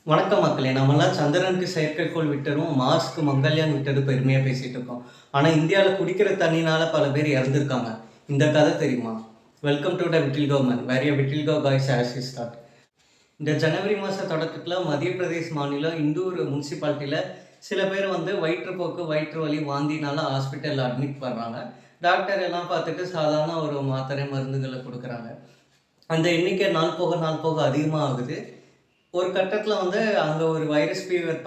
வணக்கம் மக்களே! நம்மலாம் சந்திரனுக்கு செயற்கைக்கோள் விட்டதும், மார்ஸ்க்கு மங்கள்யான் விட்டது பெருமையா பேசிட்டு இருக்கோம். ஆனா இந்தியால குடிக்கிற தண்ணீனால பல பேர் இறந்திருக்காங்க. இந்த கதை தெரியுமா? Welcome to the vitiligo man where ya vitiligo guys as we start. இந்த ஜனவரி மாச தொடக்கத்தில மத்திய பிரதேஷ் மாநிலம் இந்தூர் முனிசிபாலிட்டில சில பேர் வயிற்றுப்போக்கு, வயிற்று வலி, வாந்தினால ஹாஸ்பிட்டல்ல அட்மிட் பண்றாங்க. டாக்டர் எல்லாம் பார்த்துட்டு சாதாரண ஒரு மாத்திரை, மருந்துகள குடுக்குறாங்க. அந்த எண்ணிக்கை நாள் போக நாள் போக அதிகமா ஆகுது. ஒரு கட்டத்தில அங்க ஒரு வைரஸ் ஃபீவர்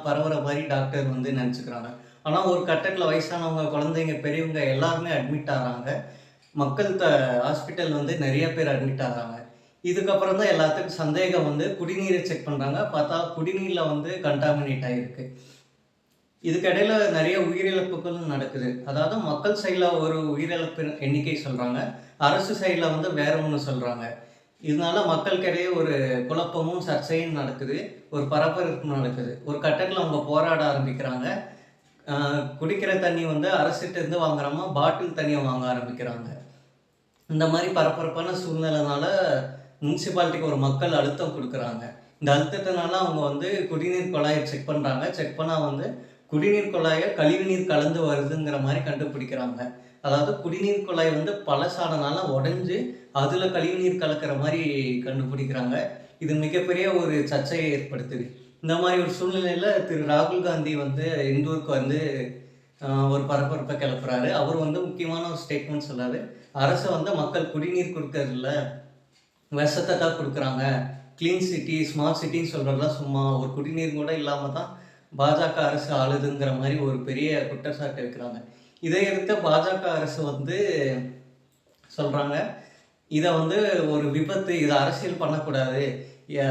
பரவுற மாரி டாக்டர் நெனச்சுக்கிறாங்க. ஆனா ஒரு கட்டத்தில வயசானவங்க, குழந்தைங்க, பெரியவங்க எல்லாருமே அட்மிட் ஆகுறாங்க. மக்கள் ஹாஸ்பிட்டல் நெறைய பேர் அட்மிட் ஆகுறாங்க. இதுக்கப்புறம் தான் எல்லாத்துக்கும் சந்தேகம் குடிநீர செக் பண்றாங்க. பார்த்தா குடிநீர்ல கன்டாமினேட் ஆயிருக்கு. இதுக்கு இடையில நெறைய உயிரிழப்புகள் நடக்குது. அதாவது மக்கள் சைட்ல ஒரு உயிரிழப்பு எண்ணிக்கை சொல்றாங்க. அரசு சைட்ல வேற ஒண்ணு சொல்றாங்க. இதனால மக்களுக்கிடையே ஒரு குழப்பமும், சர்ச்சையும் நடக்குது. ஒரு பரபரப்பு நடக்குது. ஒரு கட்டத்தில அவங்க போராட ஆரம்பிக்கிறாங்க. அ குடிக்கிற தண்ணி அரசுட்ட இருந்து வாங்குறாம, பாட்டில் தண்ணிய வாங்க ஆரம்பிக்கிறாங்க. இந்த மாரி பரபரப்பான சூழ்நிலைனால முனிசிபாலிட்டிக்கு ஒரு மக்கள் அழுத்தம் குடுக்குறாங்க. இந்த அழுத்தத்தினால அவங்க குடிநீர் குழாய செக் பண்றாங்க. செக் பண்ணா குடிநீர் குழாய கழிவுநீர் கலந்து வருதுங்கிற மாரி கண்டுபிடிக்கிறாங்க. அதாவது குடிநீர் குழாய் பழசானனால உடைஞ்சு, அதுல கழிவுநீர் கலக்கிற மாரி கண்டுபிடிக்கிறாங்க. இது மிகப்பெரிய ஒரு சர்ச்சையை ஏற்படுத்துது. இந்த மாரி ஒரு சூழ்நிலையில திரு ராகுல் காந்தி இந்தூருக்கு ஒரு பரபரப்ப கிளப்புறாரு. அவரு முக்கியமான ஒரு ஸ்டேட்மெண்ட் சொல்றாரு. அரசு மக்கள் குடிநீர் குடுக்கறதில்ல, விஷத்த தான் குடுக்குறாங்க. கிளீன் சிட்டி, ஸ்மார்ட் சிட்டின்னு சொல்றதெல்லாம் சும்மா. ஒரு குடிநீர் கூட இல்லாம தான் பாஜக அரசு ஆளுதுங்கிற மாரி ஒரு பெரிய குற்றச்சாட்டு வைக்கிறாங்க. இதை எதிர்த்து பாஜக அரசு சொல்றாங்க, இத ஒரு விபத்து, இத அரசியல் பண்ணக்கூடாது. ய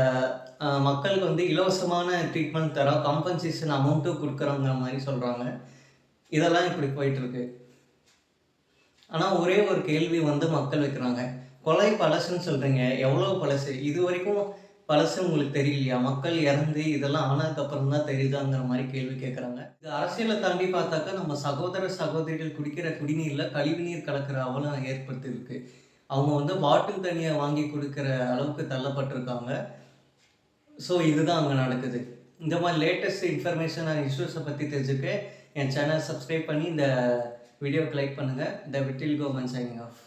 மக்களுக்கு இலவசமான ட்ரீட்மெண்ட் தரோம். காம்பன்சேஷன் அமௌண்ட்டும் குடுக்குறோங்கிற மாரி சொல்றாங்க. இதெல்லாம் இப்படி போயிட்டுருக்கு. ஆனா ஒரே ஒரு கேள்வி மக்கள் வைக்கிறாங்க. கொலை பழசுன்னு சொல்றீங்க. எவ்வளோ பழசு? இதுவரைக்கும் பழசு உங்களுக்கு தெரியலையா? மக்கள் இறந்து இதெல்லாம் ஆனதுக்கப்புறம் தான் தெரியுதாங்கிற மாரி கேள்வி கேட்குறாங்க. இது அரசியல தாண்டி பார்த்தாக்கா, நம்ம சகோதர, சகோதரிகள் குடிக்கிற குடிநீர்ல கழிவுநீர் கலக்கிற அவலம் ஏற்படுத்தியிருக்கு. அவங்க பாட்டில் தண்ணிய வாங்கி குடிக்கிற அளவுக்கு தள்ளப்பட்டுருக்காங்க. ஸோ இதுதான் அங்க நடக்குது. இந்த மாரி லேட்டஸ்ட் இன்ஃபர்மேஷன் அண்ட் இஷ்யூஸ பத்தி தெரிஞ்சுக்க என் சேனல் சப்ஸ்கிரைப் பண்ணி இந்த வீடியோக்கு லைக் பண்ணுங்க. த விட்டில் கோமன் சைனிங் ஆஃப்.